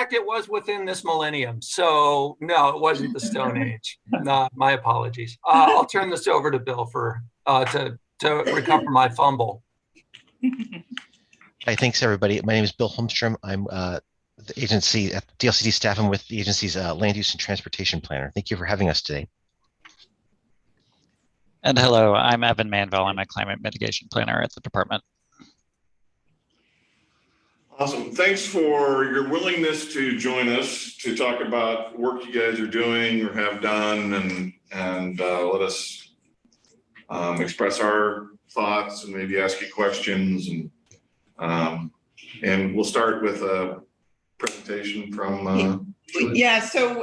fact, it was within this millennium. So no, it wasn't the Stone Age. No, my apologies. I'll turn this over to Bill for to recover my fumble. Hi, thanks everybody. My name is Bill Holmstrom. I'm the agency at DLCD staff. I'm with the agency's land use and transportation planner. Thank you for having us today. And hello, I'm Evan Manville. I'm a climate mitigation planner at the department. Awesome. Thanks for your willingness to join us to talk about work you guys are doing or have done, and let us express our thoughts and maybe ask you questions. And we'll start with a presentation from. Yeah. So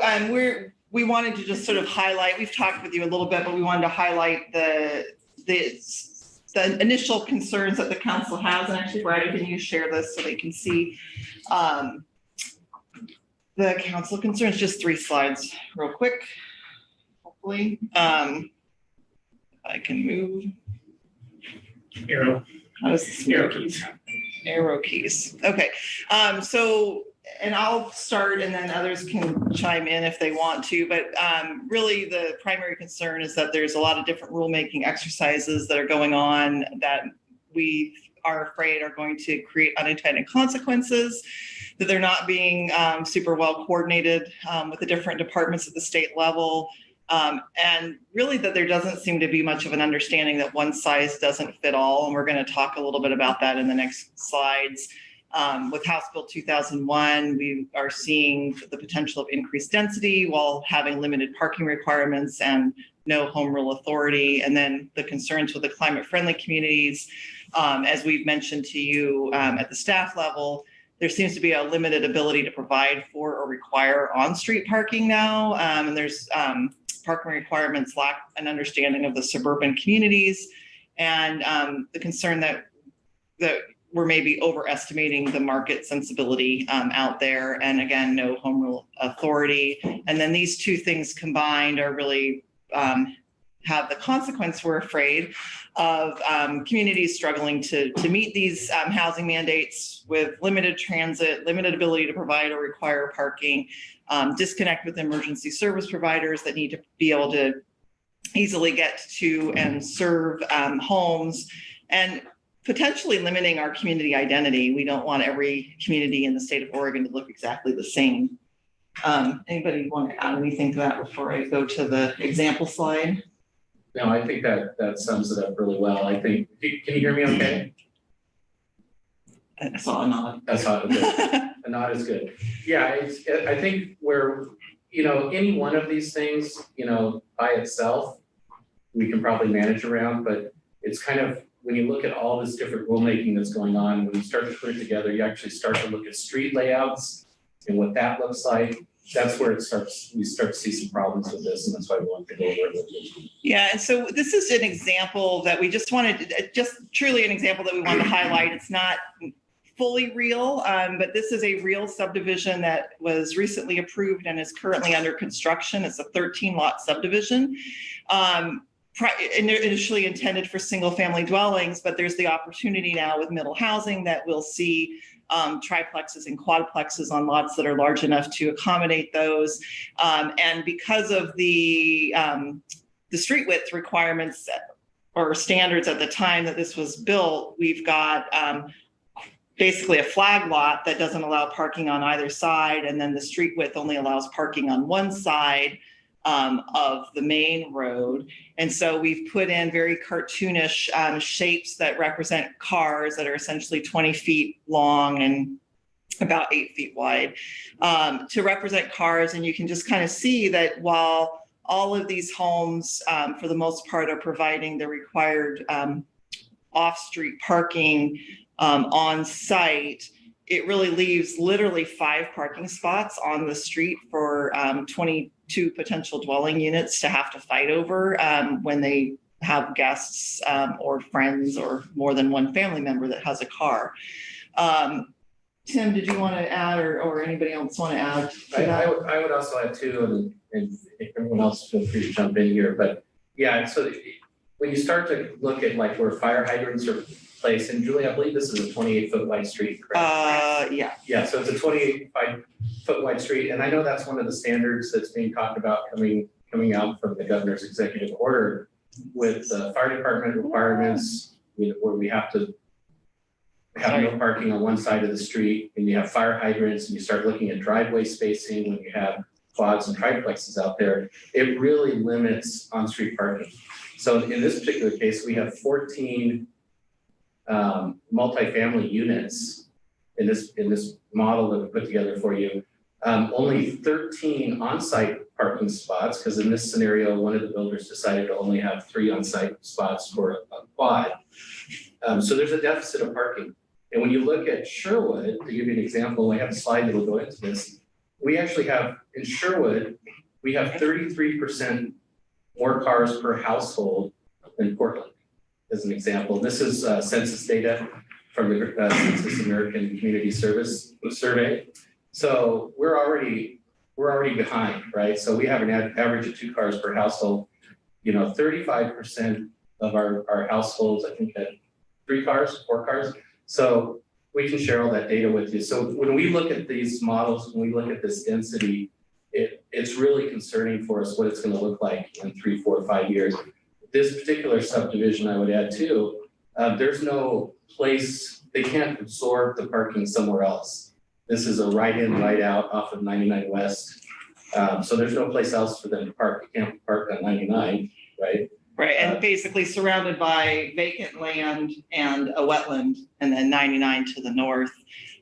we wanted to just sort of highlight. We've talked with you a little bit, but we wanted to highlight the initial concerns that the council has. And actually, Brad, can you share this so they can see the council concerns? Just 3 slides real quick, hopefully. I can move. Arrow. How does this work? Arrow keys. Okay. And I'll start and then others can chime in if they want to, but really the primary concern is that there's a lot of different rulemaking exercises that are going on that we are afraid are going to create unintended consequences, that they're not being super well coordinated with the different departments at the state level. And really that there doesn't seem to be much of an understanding that one size doesn't fit all. And we're going to talk a little bit about that in the next slides. With House Bill 2001, we are seeing the potential of increased density while having limited parking requirements and no home rule authority. And then the concerns with the climate friendly communities, as we've mentioned to you at the staff level, there seems to be a limited ability to provide for or require on-street parking now. And there's parking requirements lack an understanding of the suburban communities, and the concern that we're maybe overestimating the market sensibility out there. And again, no home rule authority. And then these 2 things combined are really have the consequence, we're afraid, of communities struggling to meet these housing mandates with limited transit, limited ability to provide or require parking, disconnect with emergency service providers that need to be able to easily get to and serve homes, and potentially limiting our community identity. We don't want every community in the state of Oregon to look exactly the same. Anybody want to add anything to that before I go to the example slide? No, I think that sums it up really well. I think, can you hear me okay? I saw a nod. That's how good. A nod is good. Yeah, I think where, any one of these things, by itself, we can probably manage around, but it's kind of, when you look at all this different rulemaking that's going on, when you start to put it together, you actually start to look at street layouts and what that looks like. That's where we start to see some problems with this, and that's why we want to go over it with you. Yeah, and so this is an example that we just truly an example that we wanted to highlight. It's not fully real, but this is a real subdivision that was recently approved and is currently under construction. It's a 13-lot subdivision. Initially intended for single family dwellings, but there's the opportunity now with middle housing that we'll see triplexes and quadplexes on lots that are large enough to accommodate those. And because of the street width requirements or standards at the time that this was built, we've got basically a flag lot that doesn't allow parking on either side, and then the street width only allows parking on one side of the main road. And so we've put in very cartoonish shapes that represent cars that are essentially 20 feet long and about 8 feet wide to represent cars. And you can just kind of see that while all of these homes, for the most part, are providing the required off-street parking on site, it really leaves literally 5 parking spots on the street for 22 potential dwelling units to have to fight over when they have guests or friends or more than one family member that has a car. Tim, did you want to add, or anybody else want to add to that? I would also add too, and if everyone else feel free to jump in here, but yeah, so when you start to look at like where fire hydrants are place, and Julie, I believe this is a 28-foot wide street, correct? Yeah. Yeah, so it's a 28-foot wide street, and I know that's one of the standards that's being talked about coming out from the governor's executive order with fire department requirements, where we have to have no parking on one side of the street, and you have fire hydrants, and you start looking at driveway spacing when you have quads and triplexes out there. It really limits on-street parking. So in this particular case, we have 14 multifamily units in this model that we put together for you. Only 13 on-site parking spots, because in this scenario, one of the builders decided to only have 3 on-site spots for a quad. So there's a deficit of parking. And when you look at Sherwood, to give you an example, I have a slide that will go into this. We actually have, in Sherwood, we have 33% more cars per household than Portland, as an example. This is census data from the Census American Community Service Survey. So we're already behind, right? So we have an average of 2 cars per household. 35% of our households, I think, had 3 cars, 4 cars. So we can share all that data with you. So when we look at these models, when we look at this density, it's really concerning for us what it's going to look like in 3, 4, 5 years. This particular subdivision, I would add too, there's no place, they can't absorb the parking somewhere else. This is a right in, right out off of 99 West. So there's no place else for them to park. You can't park on 99, right? Right, and basically surrounded by vacant land and a wetland, and then 99 to the north.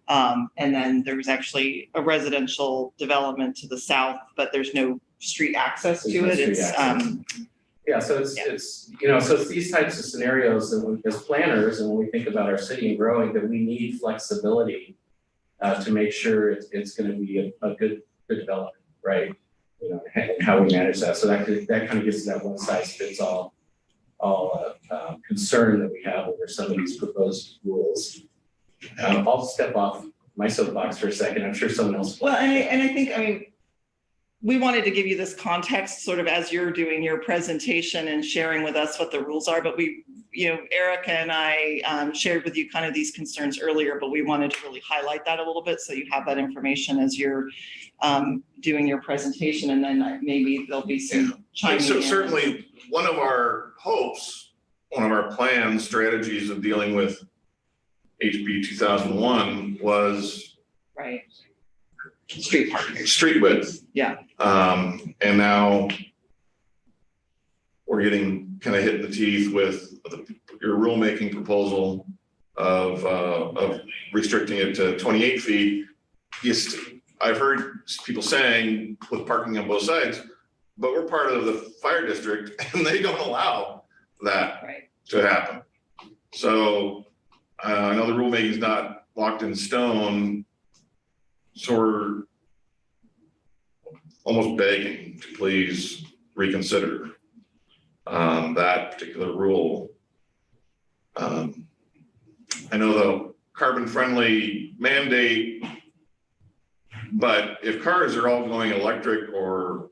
And then there's actually a residential development to the south, but there's no street access to it. It's yeah, so it's so it's these types of scenarios that we, as planners, and when we think about our city and growing, that we need flexibility to make sure it's going to be a good development, right? And how we manage that. So that kind of gives us that one size fits all concern that we have over some of these proposed rules. I'll step off my soapbox for a second. I'm sure someone else. Well, and I think, we wanted to give you this context sort of as you're doing your presentation and sharing with us what the rules are, but we, Erica and I shared with you kind of these concerns earlier, but we wanted to really highlight that a little bit so you have that information as you're doing your presentation, and then maybe there'll be some chiming so in. Certainly one of our hopes, one of our plans, strategies of dealing with HB 2001 was right. Street parking. Street width. Yeah. And now we're getting kind of hit in the teeth with your rulemaking proposal of restricting it to 28 feet. Yes, I've heard people saying with parking on both sides, but we're part of the fire district and they don't allow that to happen. So I know the rulemaking is not locked in stone. So we're almost begging to please reconsider that particular rule. I know the carbon friendly mandate, but if cars are all going electric or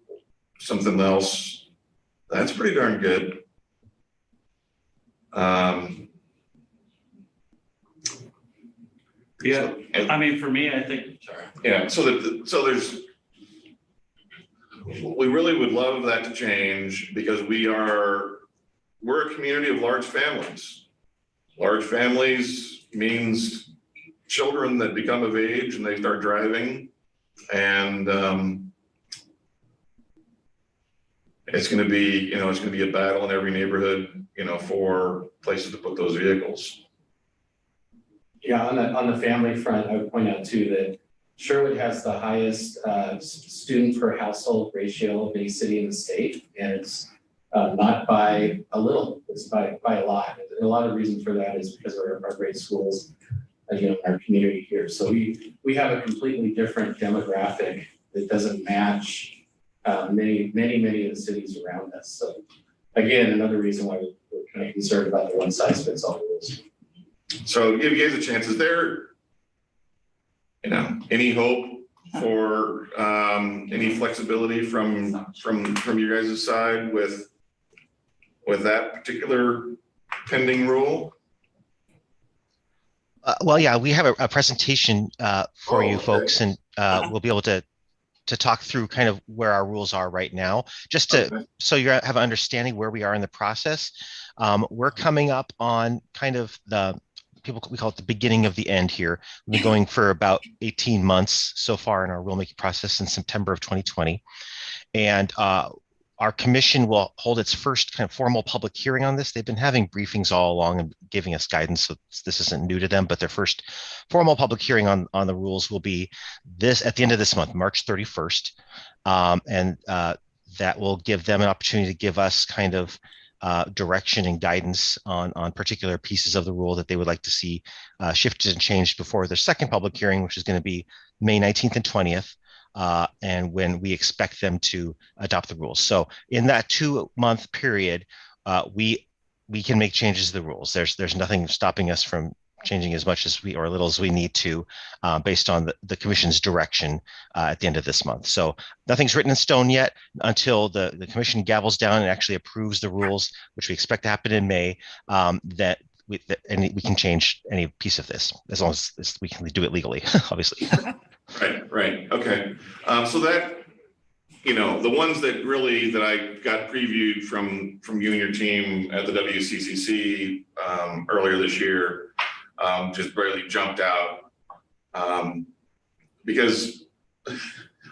something else, that's pretty darn good. Yeah, I mean, for me, I think, sorry. Yeah, so we really would love that to change because we're a community of large families. Large families means children that become of age and they start driving, and it's going to be, it's going to be a battle in every neighborhood, for places to put those vehicles. Yeah, on the family front, I would point out too that Sherwood has the highest student per household ratio of any city in the state, and it's not by a little, it's by a lot. And a lot of reasons for that is because of our great schools, in our community here. So we have a completely different demographic that doesn't match many of the cities around us. So again, another reason why we're kind of concerned about the one size fits all rules. So give you guys a chance. Is there, any hope for any flexibility from your guys' side with that particular pending rule? Well, yeah, we have a presentation for you okay. folks, and we'll be able to talk through kind of where our rules are right now, just to so you have an understanding where we are in the process. We're coming up on kind of we call it the beginning of the end here. We've been going for about 18 months so far in our rulemaking process in September of 2020. And our commission will hold its first kind of formal public hearing on this. They've been having briefings all along and giving us guidance, so this isn't new to them, but their first formal public hearing on the rules will be at the end of this month, March 31st. And that will give them an opportunity to give us kind of direction and guidance on particular pieces of the rule that they would like to see shifted and changed before their second public hearing, which is going to be May 19th and 20th. And when we expect them to adopt the rules. So in that 2-month period, we can make changes to the rules. There's nothing stopping us from changing as much as or little as we need to, based on the commission's direction at the end of this month. So nothing's written in stone yet until the commission gavels down and actually approves the rules, which we expect to happen in May. We can change any piece of this as long as we can do it legally, obviously. Right. Okay. So that, the ones that I got previewed from you and your team at the WCCC earlier this year, just barely jumped out, because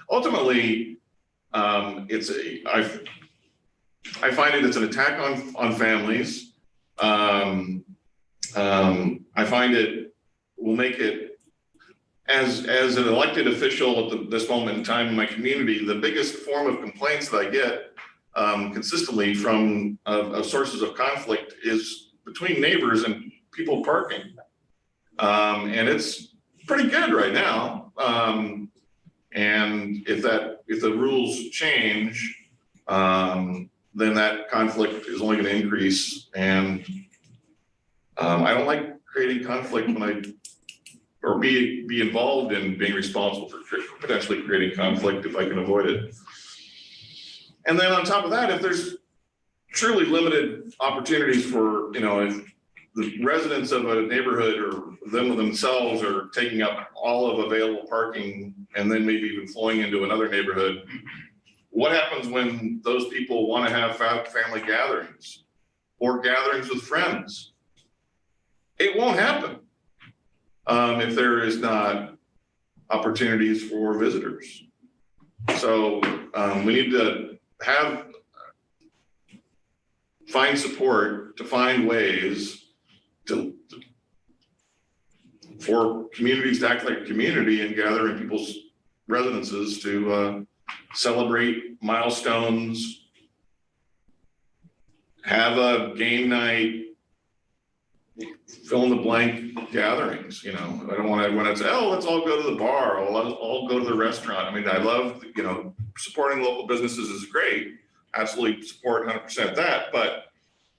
ultimately I find it's an attack on families. I find it will make it, as an elected official at this moment in time in my community, the biggest form of complaints that I get consistently from sources of conflict is between neighbors and people parking. And it's pretty good right now. And if the rules change, then that conflict is only going to increase. And I don't like creating conflict or be involved in being responsible for potentially creating conflict if I can avoid it. And then on top of that, if there's truly limited opportunities for, if the residents of a neighborhood or them themselves are taking up all of available parking and then maybe even flowing into another neighborhood, what happens when those people want to have family gatherings or gatherings with friends? It won't happen. If there is not opportunities for visitors. So we need to find support to find ways for communities to act like a community and gather in people's residences to celebrate milestones, have a game night, fill in the blank gatherings. I don't want everyone to say, oh, let's all go to the bar, or let's all go to the restaurant. I mean, I love, supporting local businesses is great. Absolutely support 100% that, but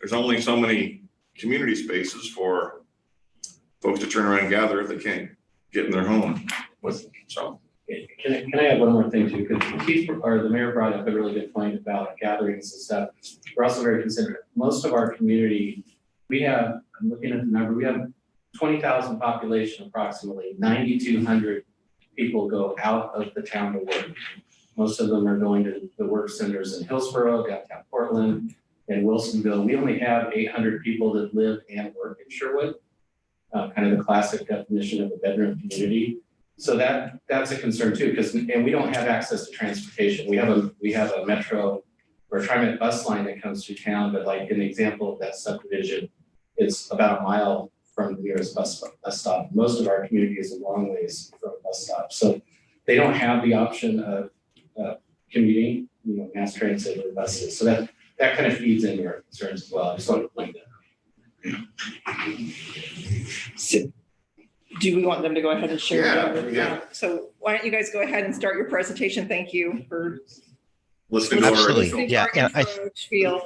there's only so many community spaces for folks to turn around and gather if they can't get in their home with them. So. Can I add one more thing too? Because the mayor brought up a really good point about gatherings and stuff. We're also very considerate. Most of our community, I'm looking at the number, we have 20,000 population approximately. 9,200 people go out of the town to work. Most of them are going to the work centers in Hillsborough, downtown Portland, and Wilsonville. We only have 800 people that live and work in Sherwood, kind of the classic definition of a bedroom community. So that's a concern too, and we don't have access to transportation. We have a metro or a TriMet bus line that comes through town, but like an example of that subdivision, it's about a mile from the nearest bus stop. Most of our community is a long ways from a bus stop. So they don't have the option of commuting, mass transit or buses. So that kind of feeds into our concerns as well. I just wanted to point that out. So, do we want them to go ahead and share? Yeah. So why don't you guys go ahead and start your presentation? Thank you for listening to Absolutely. our Yeah. spiel.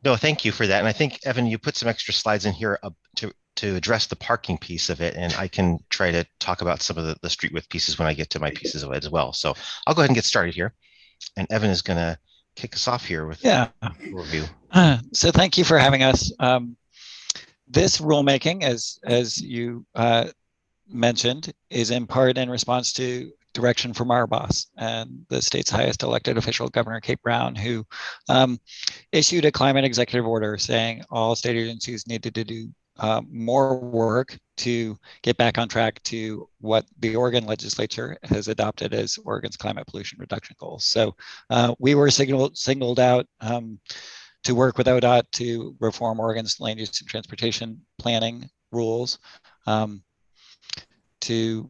No, thank you for that. And I think, Evan, you put some extra slides in here to address the parking piece of it. And I can try to talk about some of the street width pieces when I get to my pieces of it as well. So I'll go ahead and get started here. And Evan is going to kick us off here with a review. So thank you for having us. This rulemaking, as you mentioned, is in part in response to direction from our boss and the state's highest elected official, Governor Kate Brown, who issued a climate executive order saying all state agencies needed to do more work to get back on track to what the Oregon legislature has adopted as Oregon's climate pollution reduction goals. So we were singled out to work with ODOT to reform Oregon's land use and transportation planning rules to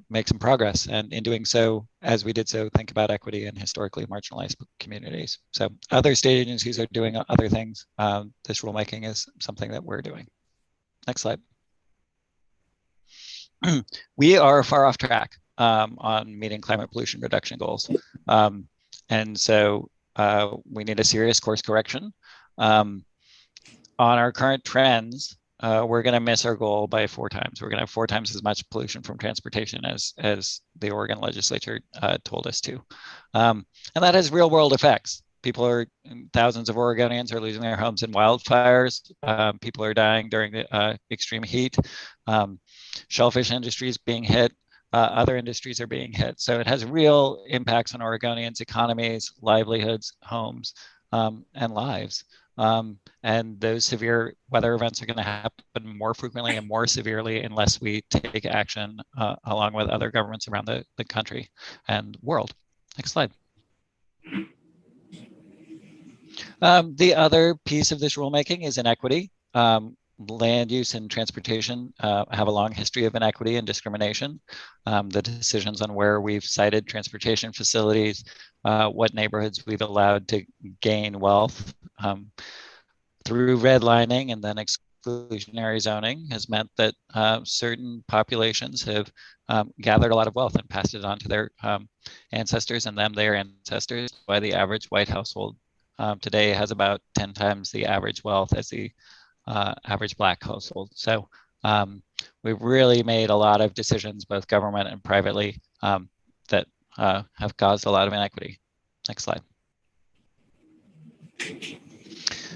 make some progress. And in doing so, as we did so, think about equity and historically marginalized communities. So other state agencies are doing other things. This rulemaking is something that we're doing. Next slide. We are far off track on meeting climate pollution reduction goals. And so we need a serious course correction. On our current trends, we're going to miss our goal by 4 times. We're going to have 4 times as much pollution from transportation as the Oregon legislature told us to. And that has real world effects. Thousands of Oregonians are losing their homes in wildfires. People are dying during the extreme heat. Shellfish industry is being hit. Other industries are being hit. So it has real impacts on Oregonians' economies, livelihoods, homes, and lives. And those severe weather events are going to happen more frequently and more severely unless we take action along with other governments around the country and world. Next slide. The other piece of this rulemaking is inequity. Land use and transportation have a long history of inequity and discrimination. The decisions on where we've cited transportation facilities, what neighborhoods we've allowed to gain wealth through redlining and then exclusionary zoning has meant that certain populations have gathered a lot of wealth and passed it on to their ancestors and their ancestors. Why the average white household today has about 10 times the average wealth as the average Black household. So we've really made a lot of decisions, both government and privately, that have caused a lot of inequity. Next slide.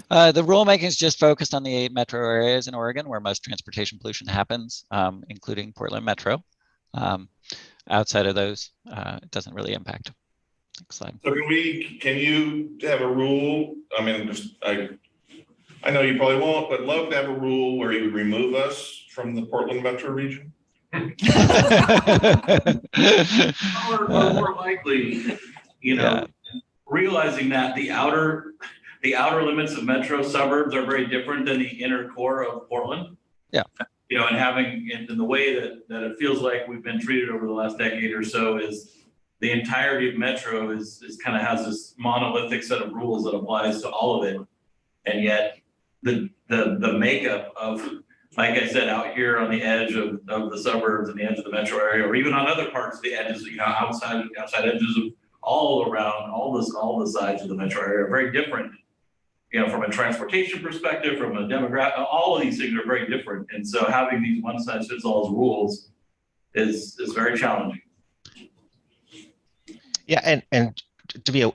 The rulemaking is just focused on the 8 metro areas in Oregon where most transportation pollution happens, including Portland Metro. Outside of those, it doesn't really impact. Next slide. So can you have a rule? I mean, I know you probably won't, but love to have a rule where you would remove us from the Portland metro region. Or more likely, realizing that the outer limits of metro suburbs are very different than the inner core of Portland. Yeah. And having in the way that it feels like we've been treated over the last decade or so is the entirety of metro is kind of has this monolithic set of rules that applies to all of it. And yet the makeup of, like I said, out here on the edge of the suburbs and the edge of the metro area, or even on other parts of the edges, outside edges of all around, all the sides of the metro area are very different. From a transportation perspective, from a demographic, all of these things are very different. And so having these one size fits all rules is very challenging. Yeah, and to be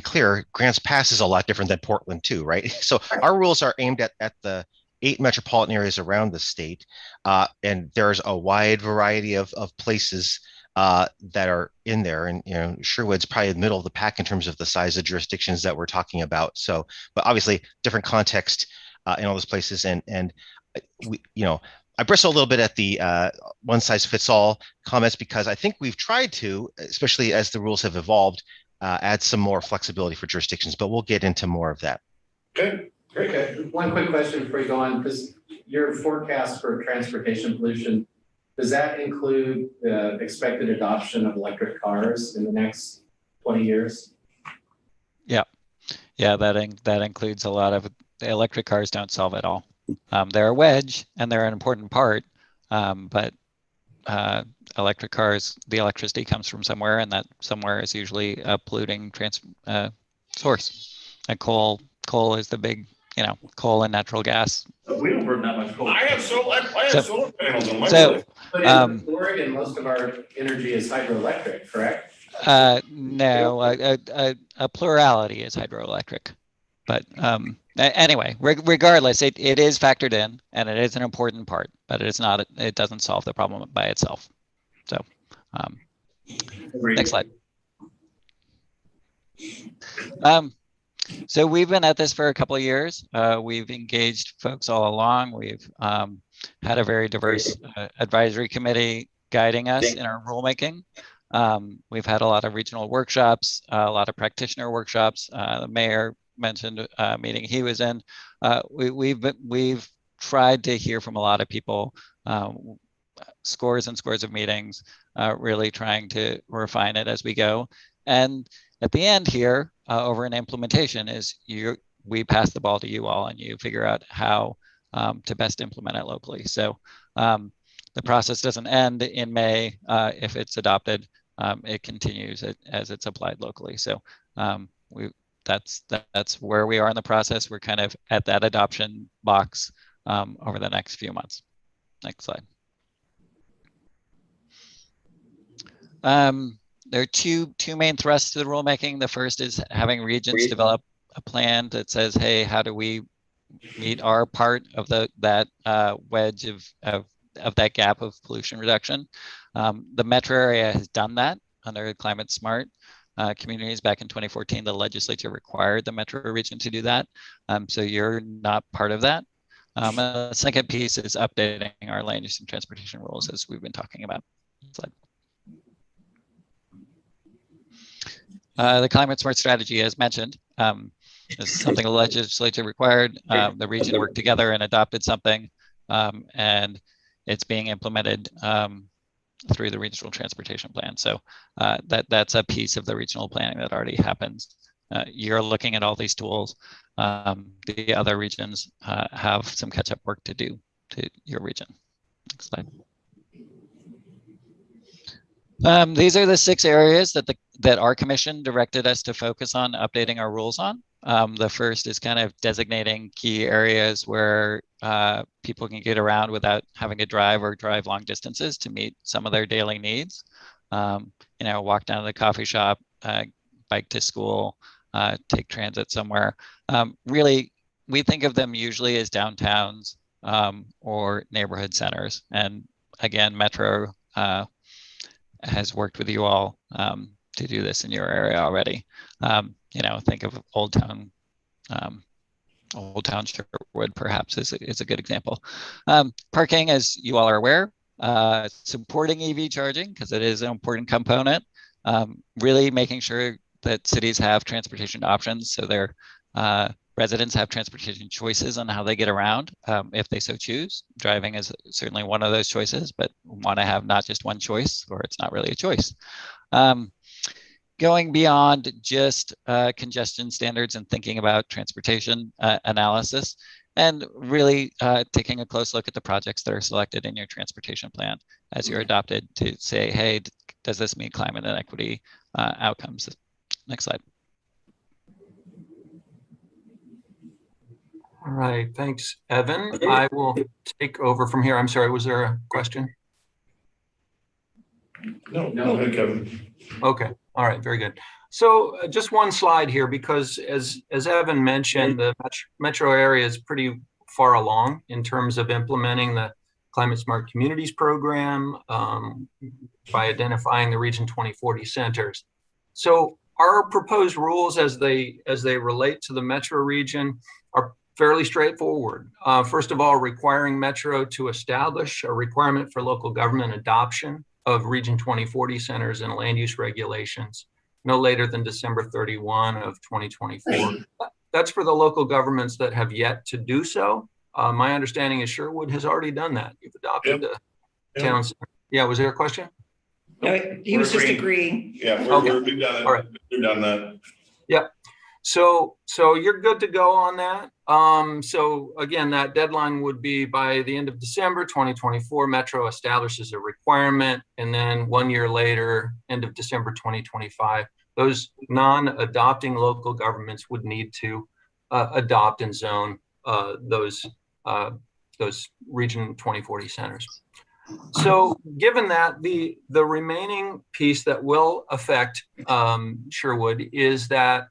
clear, Grants Pass is a lot different than Portland too, right? So our rules are aimed at the 8 metropolitan areas around the state, and there's a wide variety of places that are in there, and Sherwood's probably the middle of the pack in terms of the size of jurisdictions that we're talking about. So, but obviously different context in all those places, and we, I bristle a little bit at the one size fits all comments because I think we've tried to, especially as the rules have evolved, add some more flexibility for jurisdictions, but we'll get into more of that. Okay, great. Okay, one quick question before you go on, because your forecast for transportation pollution, does that include the expected adoption of electric cars in the next 20 years? Yeah, that includes a lot of the electric cars. Don't solve it all. They're a wedge and they're an important part, but electric cars, the electricity comes from somewhere, and that somewhere is usually a polluting source. And coal is the big, coal and natural gas. We don't burn that much coal. I have solar panels on my place. But in Oregon, most of our energy is hydroelectric, correct? No, a plurality is hydroelectric. But anyway, regardless, it is factored in, and it is an important part, but it is not. It doesn't solve the problem by itself. So, next slide. So we've been at this for a couple of years. We've engaged folks all along. We've had a very diverse advisory committee guiding us in our rulemaking. We've had a lot of regional workshops, a lot of practitioner workshops. The mayor mentioned a meeting he was in. We've tried to hear from a lot of people, scores and scores of meetings, really trying to refine it as we go. And at the end here, over an implementation is we pass the ball to you all and you figure out how to best implement it locally. So the process doesn't end in May if it's adopted. It continues as it's applied locally. So that's where we are in the process. We're kind of at that adoption box over the next few months. Next slide. There are two main thrusts to the rulemaking. The first is having regions develop a plan that says, hey, how do we meet our part of that wedge of that gap of pollution reduction? The metro area has done that under climate smart communities back in 2014. The legislature required the metro region to do that. So you're not part of that. And the second piece is updating our land use and transportation rules, as we've been talking about. Slide. The climate smart strategy, as mentioned, is something the legislature required. The region worked together and adopted something, and it's being implemented through the regional transportation plan. So that's a piece of the regional planning that already happens. You're looking at all these tools. The other regions have some catch-up work to do to your region. Next slide. These are the 6 areas that our commission directed us to focus on updating our rules on. The first is kind of designating key areas where people can get around without having to drive or drive long distances to meet some of their daily needs. Walk down to the coffee shop, bike to school, take transit somewhere. Really, we think of them usually as downtowns or neighborhood centers. And again, Metro has worked with you all to do this in your area already. Think of Old Town Sherwood perhaps is a good example. Parking, as you all are aware, supporting EV charging because it is an important component. Really making sure that cities have transportation options so their residents have transportation choices on how they get around if they so choose. Driving is certainly one of those choices, but want to have not just one choice or it's not really a choice. Going beyond just congestion standards and thinking about transportation analysis and really taking a close look at the projects that are selected in your transportation plan as you're adopted to say, hey, does this meet climate and equity outcomes? Next slide. All right, thanks, Evan. I will take over from here. I'm sorry, was there a question? No, Kevin. Okay, all right, very good. So just one slide here, because as Evan mentioned, the metro area is pretty far along in terms of implementing the Climate Smart Communities program by identifying the Region 2040 centers. So our proposed rules as they relate to the metro region are fairly straightforward. First of all, requiring Metro to establish a requirement for local government adoption of Region 2040 centers and land use regulations no later than December 31 of 2024. That's for the local governments that have yet to do so. My understanding is Sherwood has already done that. You've adopted the town center. Yeah, was there a question? No, he was just agreeing. Yeah, we've done it. All right. We've done that. Yep. So you're good to go on that. So again, that deadline would be by the end of December 2024. Metro establishes a requirement, and then 1 year later, end of December 2025, those non-adopting local governments would need to adopt and zone those Region 2040 centers. So given that, the remaining piece that will affect Sherwood is that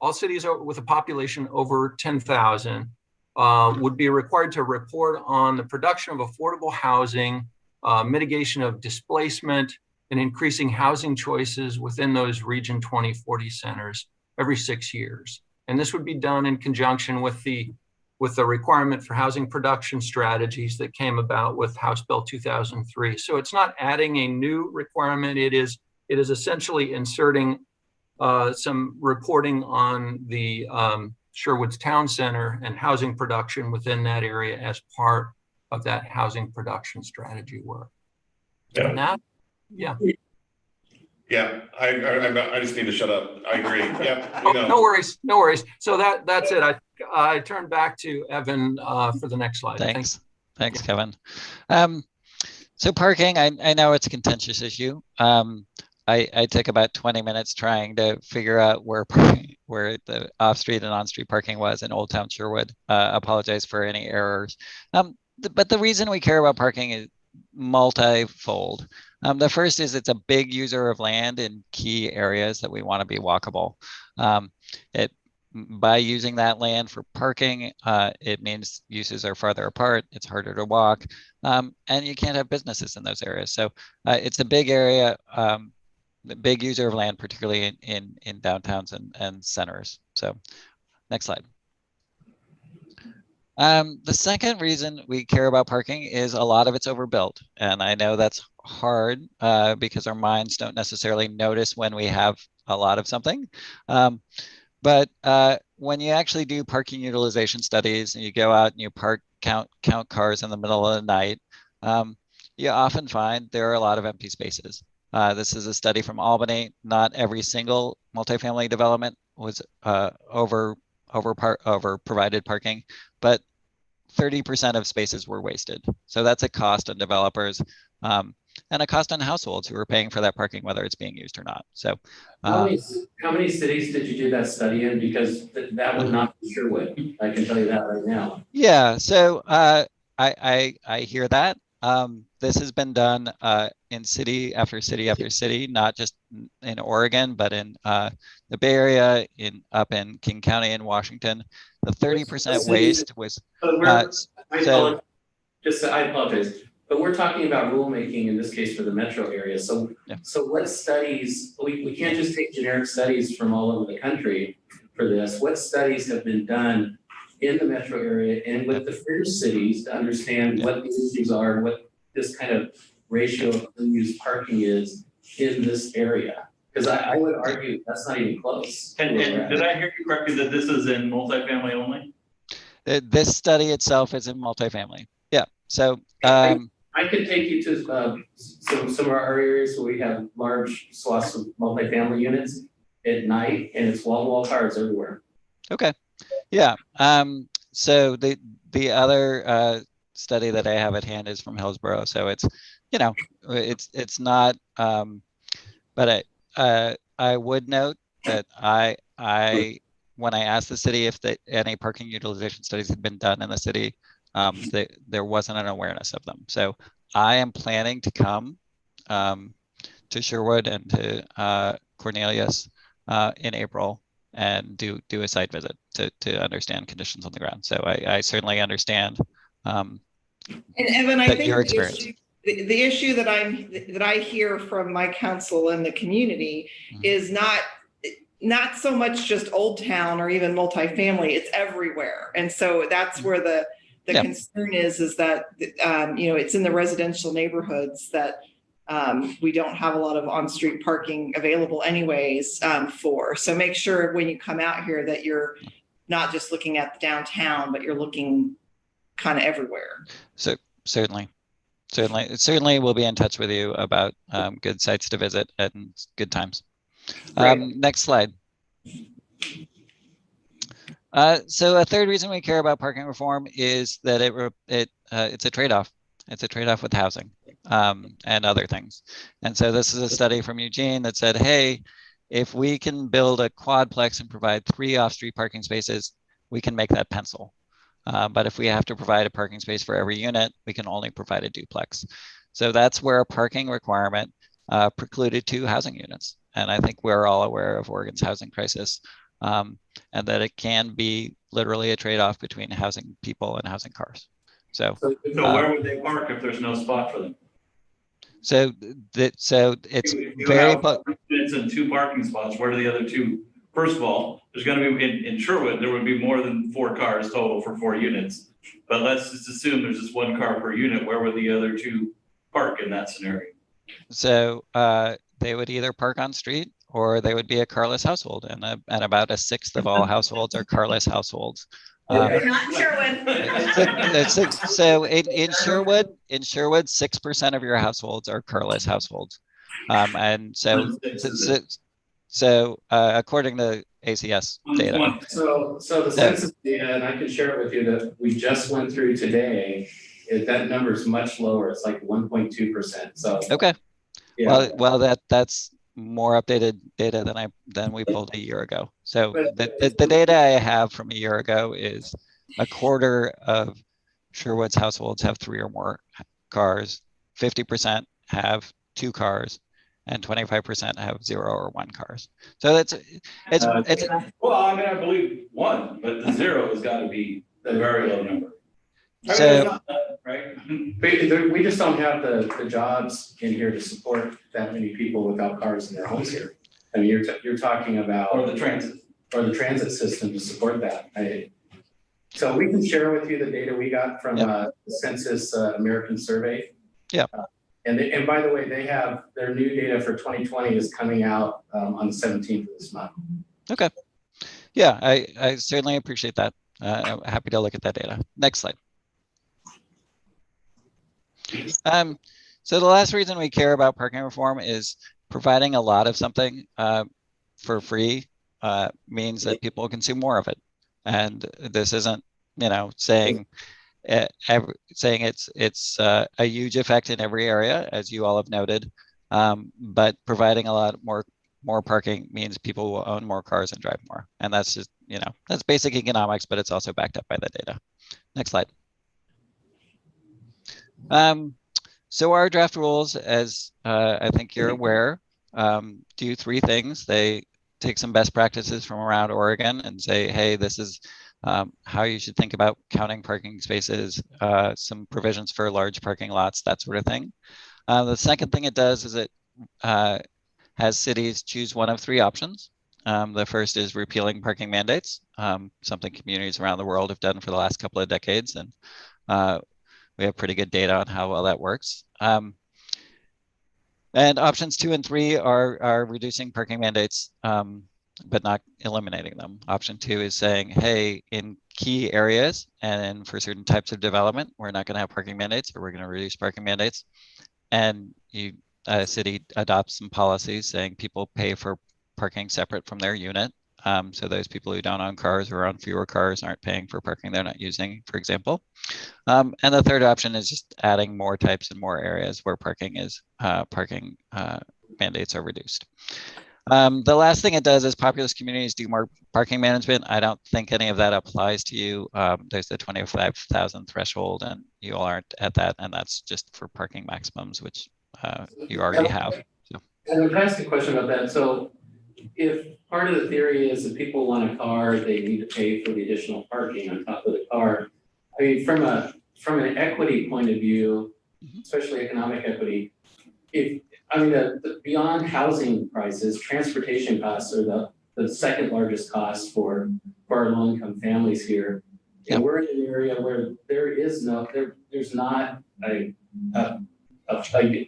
all cities with a population over 10,000 would be required to report on the production of affordable housing, mitigation of displacement, and increasing housing choices within those Region 2040 centers every 6 years. And this would be done in conjunction with the requirement for housing production strategies that came about with House Bill 2003. So it's not adding a new requirement. It is essentially inserting some reporting on the Sherwood's Town Center and housing production within that area as part of that housing production strategy work. Yeah. And that, yeah. Yeah, I just need to shut up. I agree. Yeah. Oh, no worries, no worries. So that's it. I turn back to Evan for the next slide. Thanks, Kevin. So parking, I know it's a contentious issue. I took about 20 minutes trying to figure out where the off-street and on-street parking was in Old Town Sherwood. Apologize for any errors. But the reason we care about parking is multifold. The first is it's a big user of land in key areas that we want to be walkable. By using that land for parking, it means uses are farther apart, it's harder to walk, and you can't have businesses in those areas. So it's a big area, the big user of land, particularly in downtowns and centers. So next slide. The second reason we care about parking is a lot of it's overbuilt. And I know that's hard because our minds don't necessarily notice when we have a lot of something. But when you actually do parking utilization studies and you go out and you count cars in the middle of the night, you often find there are a lot of empty spaces. This is a study from Albany. Not every single multifamily development was over provided parking, but 30% of spaces were wasted. So that's a cost on developers and a cost on households who are paying for that parking, whether it's being used or not. So how many cities did you do that study in? Because that would not be Sherwood. I can tell you that right now. Yeah, so I hear that. This has been done in city after city after city, not just in Oregon, but in the Bay Area, up in King County in Washington. The 30% waste was. I apologize, but we're talking about rulemaking in this case for the metro area. So, yeah. So what studies? We can't just take generic studies from all over the country for this. What studies have been done in the metro area and with the fringe cities to understand what the issues are and what this kind of ratio of unused parking is in this area? Because I would argue that's not even close. And did I hear you correctly that this is in multifamily only? This study itself is in multifamily. Yeah. So I could take you to some of our areas where we have large swaths of multifamily units at night, and it's wall-to-wall cars everywhere. Okay. Yeah. So the other study that I have at hand is from Hillsborough. So it's, it's not, but I would note that when I asked the city if any parking utilization studies had been done in the city, there wasn't an awareness of them. So I am planning to come to Sherwood and to Cornelius in April and do a site visit to understand conditions on the ground. So I certainly understand. And Evan, I think your experience. The issue that I hear from my council and the community is not so much just Old Town or even multifamily, it's everywhere. And so that's where the concern is that, it's in the residential neighborhoods that we don't have a lot of on-street parking available anyways for. So make sure when you come out here that you're not just looking at the downtown, but you're looking kind of everywhere. So certainly we'll be in touch with you about good sites to visit and good times. Next slide. So a third reason we care about parking reform is that it's a trade-off. It's a trade-off with housing and other things. And so this is a study from Eugene that said, hey, if we can build a quadplex and provide 3 off-street parking spaces, we can make that pencil. But if we have to provide a parking space for every unit, we can only provide a duplex. So that's where a parking requirement precluded 2 housing units. And I think we're all aware of Oregon's housing crisis. and that it can be literally a trade-off between housing people and housing cars. So where would they park if there's no spot for them? So it's If you very. have units and 2 parking spots, where do the other 2? First of all, there's going to be in Sherwood, there would be more than 4 cars total for 4 units. But let's just assume there's just 1 car per unit. Where would the other 2 park in that scenario? So they would either park on street or they would be a carless household, and about 1/6 of all households are carless households. Not in Sherwood. So in Sherwood, 6% of your households are carless households, and so according to ACS data. So the census data, and I can share it with you, that we just went through today, that number is much lower. It's like 1.2%. So okay, yeah. well that's more updated data than we pulled a year ago. So the data I have from a year ago is 1/4 of Sherwood's households have 3 or more cars, 50% have 2 cars, and 25% have 0 or 1 cars. So it's well, I mean, I believe 1, but the 0 has got to be a very low number. So right? We just don't have the jobs in here to support that many people without cars in their homes here. I mean, you're talking about or the transit system to support that. So we can share with you the data we got from the Census American Survey. Yeah. And by the way, they have their new data for 2020 is coming out on the 17th of this month. Okay. Yeah, I certainly appreciate that. I'm happy to look at that data. Next slide. So the last reason we care about parking reform is providing a lot of something for free means that people will consume more of it. And this isn't, saying it's a huge effect in every area, as you all have noted. But providing a lot more parking means people will own more cars and drive more. And that's just, that's basic economics, but it's also backed up by the data. Next slide. So our draft rules, as I think you're aware, do 3 things. They take some best practices from around Oregon and say, hey, this is how you should think about counting parking spaces, some provisions for large parking lots, that sort of thing. The second thing it does is it has cities choose one of 3 options. The first is repealing parking mandates, something communities around the world have done for the last couple of decades. And we have pretty good data on how well that works. And options 2 and 3 are reducing parking mandates, but not eliminating them. Option 2 is saying, hey, in key areas and for certain types of development, we're not going to have parking mandates, or we're going to reduce parking mandates. And a city adopts some policies saying people pay for parking separate from their unit. So those people who don't own cars or own fewer cars aren't paying for parking they're not using, for example. And the third option is just adding more types and more areas where parking mandates are reduced. The last thing it does is populous communities do more parking management. I don't think any of that applies to you. There's the 25,000 threshold, and you all aren't at that, and that's just for parking maximums, which you already have. So. And I'll ask a question about that. So if part of the theory is that people want a car, they need to pay for the additional parking on top of the car. I mean, from an equity point of view, especially economic equity, beyond housing prices, transportation costs are the second largest cost for our low-income families here. And we're in an area where there's not a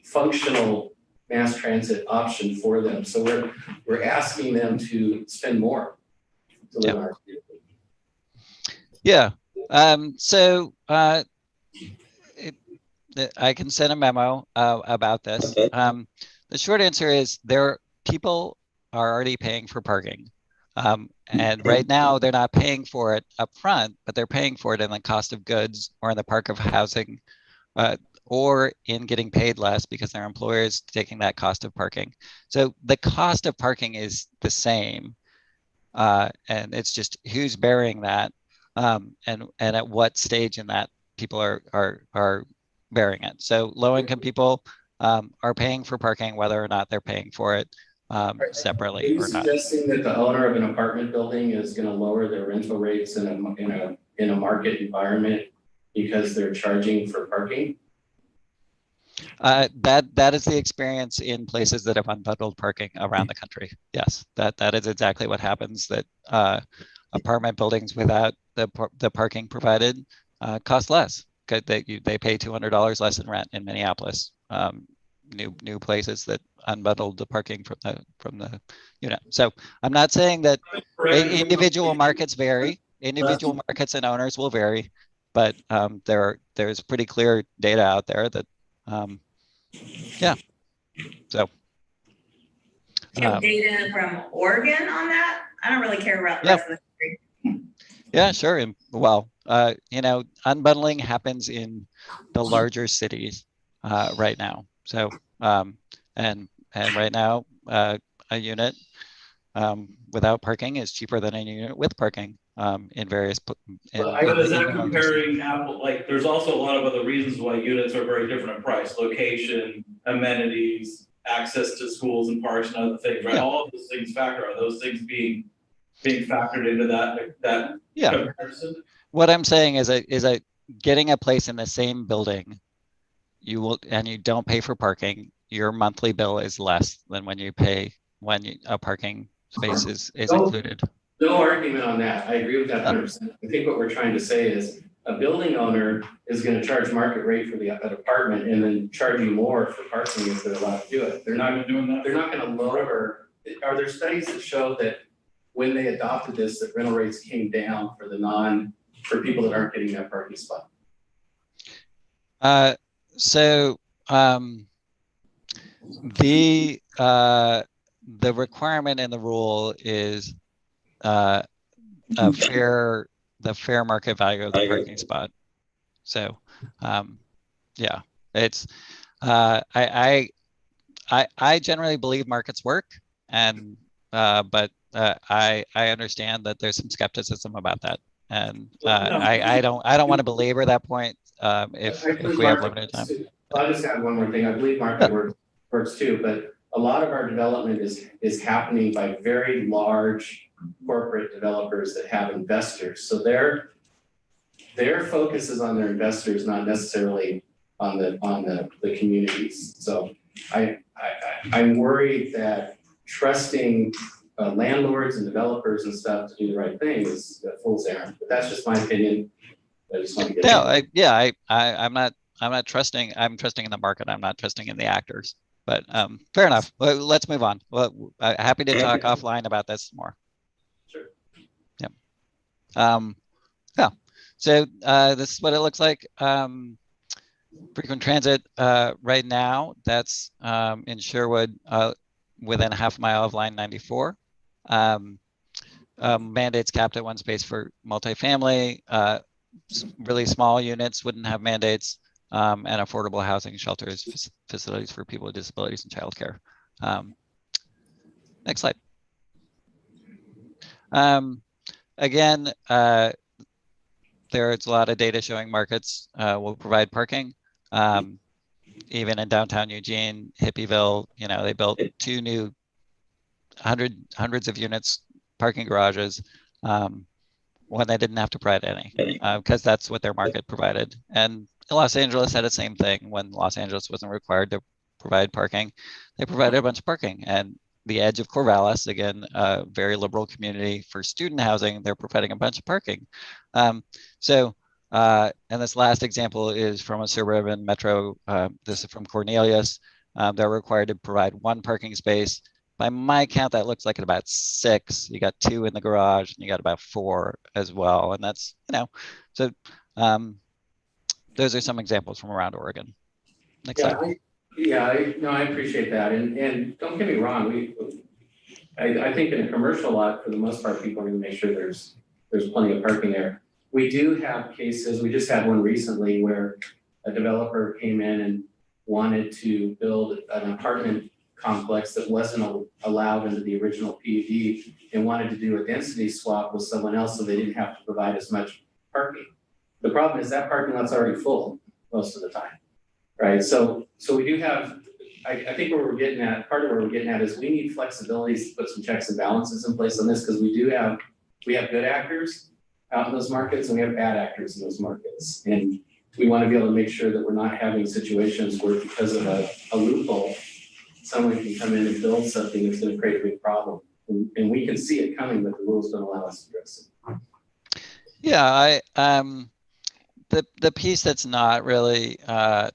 functional mass transit option for them. So we're asking them to spend more to live in our community. Yeah. I can send a memo about this. The short answer is people are already paying for parking. And right now they're not paying for it up front, but they're paying for it in the cost of goods or in the park of housing, or in getting paid less because their employer is taking that cost of parking. So the cost of parking is the same, and it's just who's bearing that, and at what stage in that people are bearing it. So low-income people are paying for parking whether or not they're paying for it. separately or not. Are you suggesting that the owner of an apartment building is going to lower their rental rates in a market environment because they're charging for parking? That is the experience in places that have unbundled parking around the country. Yes, that is exactly what happens. That apartment buildings without the parking provided cost less. They pay $200 less in rent in Minneapolis. New places that unbundled the parking from the unit. So I'm not saying that individual markets vary. Individual markets and owners will vary, but there's pretty clear data out there that yeah. So do you have data from Oregon on that? I don't really care about the rest of the country. Yeah, sure. And well, unbundling happens in the larger cities right now. So and right now a unit without parking is cheaper than a unit with parking in various. But is that comparing Apple? Like, there's also a lot of other reasons why units are very different in price: location, amenities, access to schools and parks, and other things. Right? Yeah. All of those things factor. Are those things being factored into that comparison? What I'm saying is a getting a place in the same building, you don't pay for parking. Your monthly bill is less than when you pay a parking space is included. No argument on that. I agree with that 100%. I think what we're trying to say is a building owner is going to charge market rate for that apartment and then charge you more for parking if they're allowed to do it. They're not doing that. They're not going to lower. Are there studies that show that when they adopted this, that rental rates came down for people that aren't getting that parking spot? The requirement in the rule is the fair market value of the parking spot. So yeah, it's I generally believe markets work, and but I understand that there's some skepticism about that, and I don't want to belabor that point if we have limited time. I'll just add one more thing. I believe market works too, but a lot of our development is happening by very large corporate developers that have investors. So their focus is on their investors, not necessarily on the communities. So I'm worried that trusting landlords and developers and stuff to do the right thing is a fool's errand. But that's just my opinion. I just want to get I'm not trusting. I'm trusting in the market. I'm not trusting in the actors. But fair enough. Well, let's move on. Well, happy to talk offline about this more. Sure. Yeah. Yeah. So this is what it looks like. Frequent transit right now. That's in Sherwood, within a half mile of line 94. Mandates capped at one space for multifamily. Really small units wouldn't have mandates. And affordable housing, shelters, facilities for people with disabilities, and childcare. Next slide. Again, there's a lot of data showing markets will provide parking. Even in downtown Eugene, Hippieville, they built 2 new hundreds of units, parking garages, when they didn't have to provide any, because that's what their market provided. And Los Angeles had the same thing. When Los Angeles wasn't required to provide parking, they provided a bunch of parking. And the edge of Corvallis, again, a very liberal community for student housing, they're providing a bunch of parking. And this last example is from a suburban metro. This is from Cornelius. They're required to provide 1 parking space. By my count, that looks like about 6. You got 2 in the garage, and you got about 4 as well. And that's, so those are some examples from around Oregon. Next slide. I appreciate that. And don't get me wrong, I think in a commercial lot, for the most part, people are going to make sure there's plenty of parking there. We do have cases, we just had one recently where a developer came in and wanted to build an apartment complex that wasn't allowed under the original PUD and wanted to do a density swap with someone else so they didn't have to provide as much parking. The problem is that parking lot's already full most of the time, right? So we do have I think where we're getting at, part of where we're getting at is we need flexibility to put some checks and balances in place on this, because we have good actors out in those markets and we have bad actors in those markets. And we want to be able to make sure that we're not having situations where because of a loophole, someone can come in and build something that's going to create a big problem. And we can see it coming, but the rules don't allow us to address it. Yeah, the piece that's not really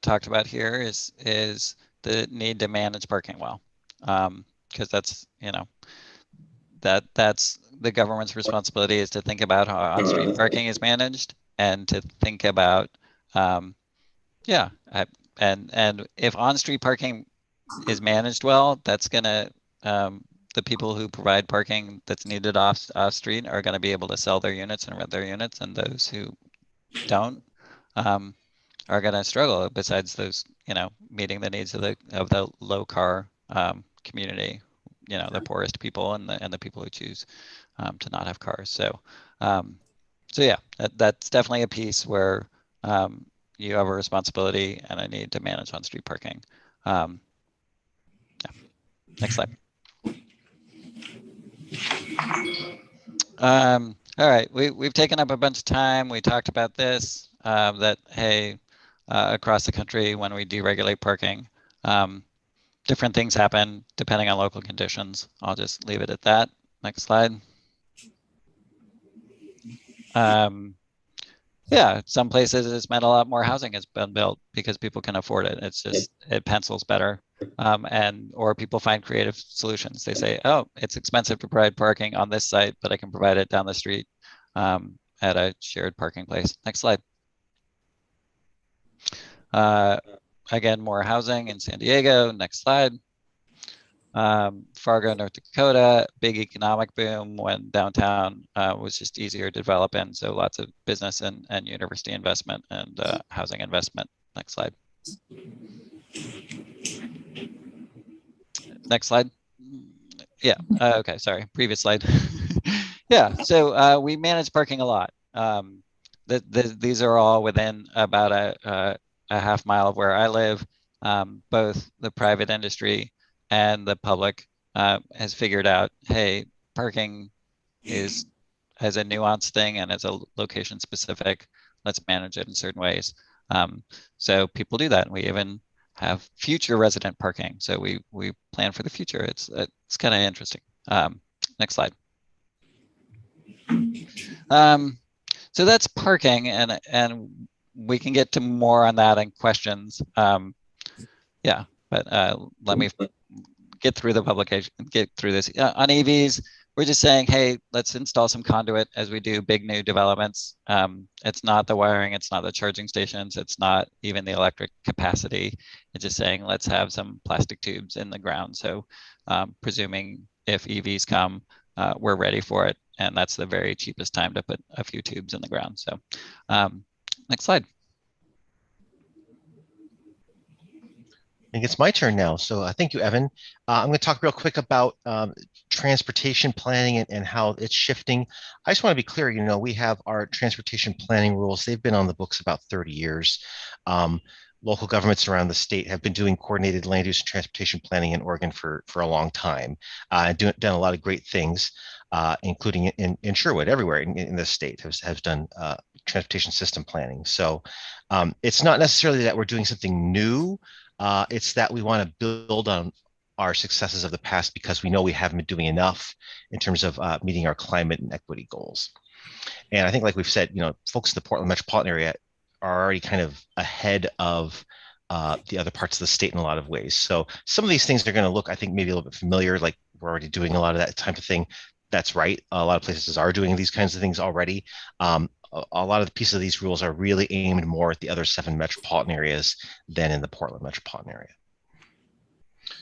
talked about here is the need to manage parking well, because that's, you know, that's the government's responsibility, is to think about how on-street parking is managed and to think about, and if on-street parking is managed well, that's gonna, the people who provide parking that's needed off street are going to be able to sell their units and rent their units, and those who don't are going to struggle. Besides those, you know, meeting the needs of the low car community, you know, the poorest people and the people who choose to not have cars. So, so yeah, that's definitely a piece where you have a responsibility and a need to manage on-street parking. Yeah. Next slide. All right, we've taken up a bunch of time. We talked about this, that, hey, across the country, when we deregulate parking, different things happen depending on local conditions. I'll just leave it at that. Next slide. Yeah, some places it's meant a lot more housing has been built because people can afford it. It's just, it pencils better. Or people find creative solutions. They say, oh, it's expensive to provide parking on this site, but I can provide it down the street at a shared parking place. Next slide. Again, more housing in San Diego. Next slide. Fargo, North Dakota, big economic boom when downtown was just easier to develop in. So lots of business and university investment and housing investment. Next slide. Next slide. Yeah, okay, sorry, previous slide. Yeah, so we manage parking a lot. These are all within about a half mile of where I live. Both the private industry and the public has figured out, hey, parking has a nuanced thing and it's a location specific. Let's manage it in certain ways. So people do that. And we even have future resident parking. So we plan for the future. It's kind of interesting. Next slide. So that's parking, and we can get to more on that in questions. Yeah, but let me get through the publication, get through this. On EVs, we're just saying, hey, let's install some conduit as we do big new developments. It's not the wiring, it's not the charging stations, it's not even the electric capacity. It's just saying, let's have some plastic tubes in the ground. So presuming if EVs come, we're ready for it. And that's the very cheapest time to put a few tubes in the ground. So next slide. I think it's my turn now. So thank you, Evan. I'm going to talk real quick about transportation planning and how it's shifting. I just want to be clear, you know, we have our transportation planning rules. They've been on the books about 30 years. Local governments around the state have been doing coordinated land use and transportation planning in Oregon for a long time, and done a lot of great things, including in Sherwood, everywhere in the state has done transportation system planning. So it's not necessarily that we're doing something new. It's that we want to build on our successes of the past because we know we haven't been doing enough in terms of meeting our climate and equity goals. And I think, like we've said, you know, folks in the Portland metropolitan area are already kind of ahead of the other parts of the state in a lot of ways. So some of these things are going to look, I think, maybe a little bit familiar, like we're already doing a lot of that type of thing. That's right. A lot of places are doing these kinds of things already. A lot of the pieces of these rules are really aimed more at the other 7 metropolitan areas than in the Portland metropolitan area.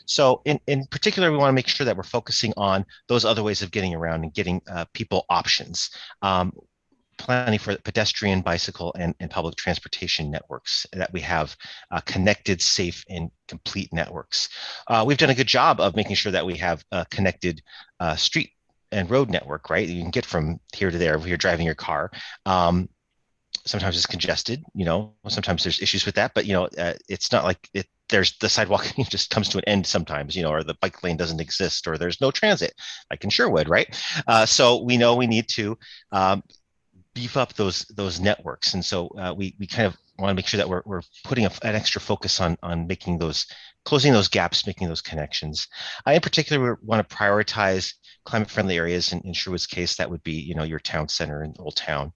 So in particular, we want to make sure that we're focusing on those other ways of getting around and getting people options. Planning for pedestrian, bicycle, and public transportation networks, that we have connected, safe, and complete networks. We've done a good job of making sure that we have a connected street and road network, right? You can get from here to there if you're driving your car. Sometimes it's congested, you know, sometimes there's issues with that, but you know, it's not like there's the sidewalk just comes to an end sometimes, or the bike lane doesn't exist, or there's no transit, like in Sherwood, right? So we know we need to beef up those networks, and so we kind of want to make sure that we're putting an extra focus on closing those gaps, making those connections. In particular, we want to prioritize climate-friendly areas. In Sherwood's case, that would be your town center and Old Town,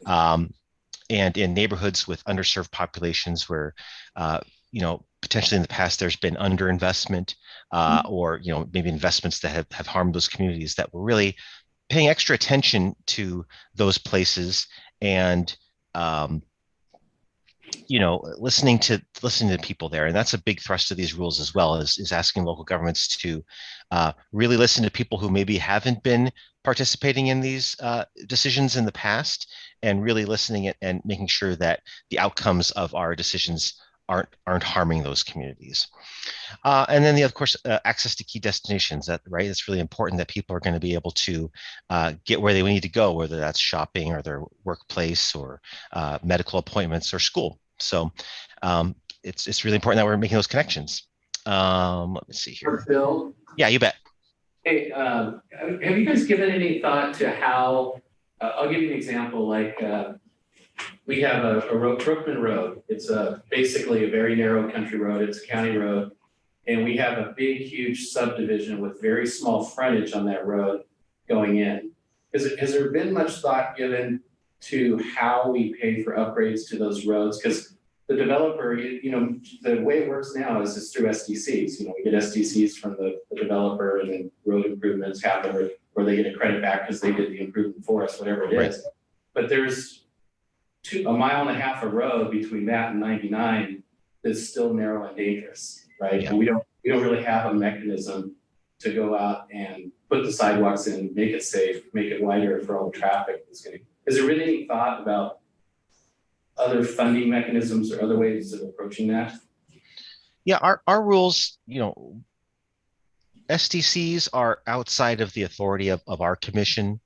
and in neighborhoods with underserved populations where potentially in the past there's been underinvestment, or maybe investments that have harmed those communities, that we're really paying extra attention to those places, and listening to people there. And that's a big thrust of these rules as well, is asking local governments to really listen to people who maybe haven't been participating in these decisions in the past, and really listening and making sure that the outcomes of our decisions aren't harming those communities. And then of course, access to key destinations. Right? It's really important that people are going to be able to get where they need to go, whether that's shopping or their workplace or medical appointments or school. So it's really important that we're making those connections. Let me see here. Bill? Yeah, you bet. Hey, have you guys given any thought to how, I'll give you an example, like we have a road, Brookman Road. It's basically a very narrow country road. It's a county road. And we have a big, huge subdivision with very small frontage on that road going in. Has there been much thought given to how we pay for upgrades to those roads? Because the developer, the way it works now is it's through SDCs. We get SDCs from the developer, and then road improvements happen, or they get a credit back because they did the improvement for us, whatever it is. But there's a mile and a half of road between that and 99 that's still narrow and dangerous, right? Yeah. And we don't really have a mechanism to go out and put the sidewalks in, make it safe, make it wider for all the traffic that's going to. Has there been any thought about other funding mechanisms or other ways of approaching that? Yeah, our rules, SDCs are outside of the authority of our commission.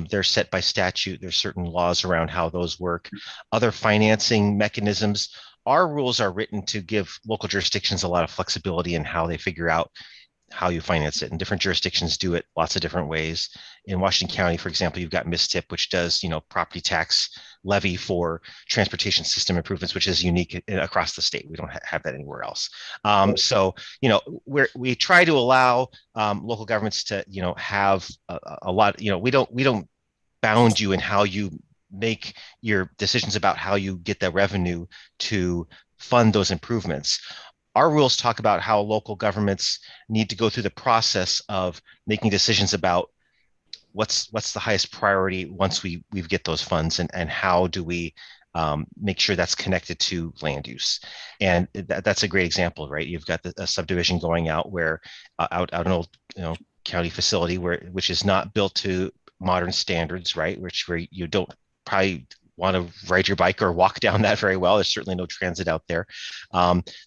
They're set by statute. There's certain laws around how those work. Other financing mechanisms, our rules are written to give local jurisdictions a lot of flexibility in how they figure out how you finance it. And different jurisdictions do it lots of different ways. In Washington County, for example, you've got MISTIP, which does, property tax levy for transportation system improvements, which is unique across the state. We don't have that anywhere else. So, we try to allow local governments to, have a lot, we don't bound you in how you make your decisions about how you get that revenue to fund those improvements. Our rules talk about how local governments need to go through the process of making decisions about what's the highest priority once we get those funds, and how do we make sure that's connected to land use. And that's a great example, right? You've got a subdivision going out where out an old county facility which is not built to modern standards, right? Where you don't probably want to ride your bike or walk down that very well. There's certainly no transit out there.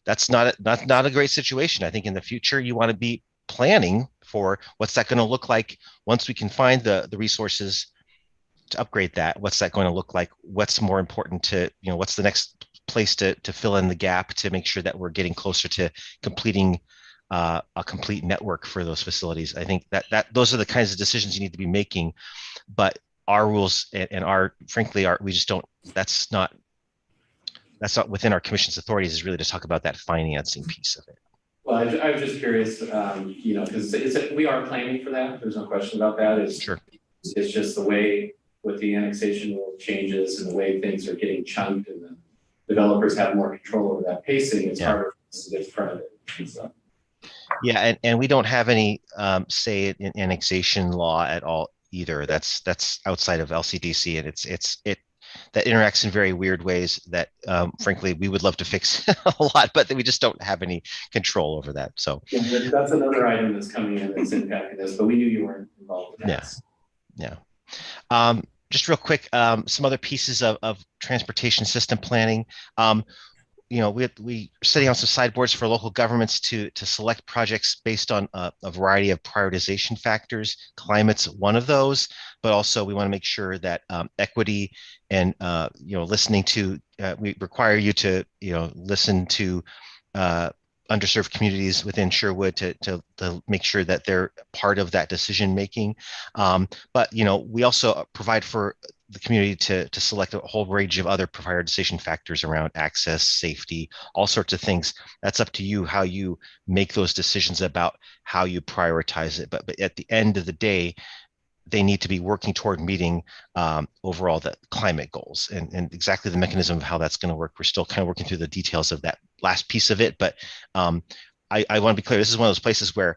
That's not a great situation. I think in the future you want to be planning for what's that going to look like once we can find the resources to upgrade that. What's that going to look like? What's more important to, what's the next place to fill in the gap to make sure that we're getting closer to completing a complete network for those facilities. I think that those are the kinds of decisions you need to be making, but our rules and we just don't, that's not within our commission's authorities, is really to talk about that financing piece of it. Well, I was just curious, because we are planning for that. There's no question about that. Sure. It's just the way with the annexation rule changes and the way things are getting chunked, and the developers have more control over that pacing. It's harder for us to get in front of it. So. Yeah, and we don't have any say in annexation law at all either. That's outside of LCDC, and that interacts in very weird ways that frankly we would love to fix a lot, but we just don't have any control over that. So that's another item that's coming in that's impacting this, but we knew you weren't involved in that. Yeah. Just real quick, some other pieces of transportation system planning. We setting out some sideboards for local governments to select projects based on a variety of prioritization factors. Climate's one of those, but also we want to make sure that equity and listening to we require you to listen to underserved communities within Sherwood to make sure that they're part of that decision making. But we also provide for the community to select a whole range of other prioritization factors around access, safety, all sorts of things. That's up to you how you make those decisions about how you prioritize it. But at the end of the day, they need to be working toward meeting overall the climate goals, and exactly the mechanism of how that's going to work. We're still kind of working through the details of that last piece of it, but I want to be clear. This is one of those places where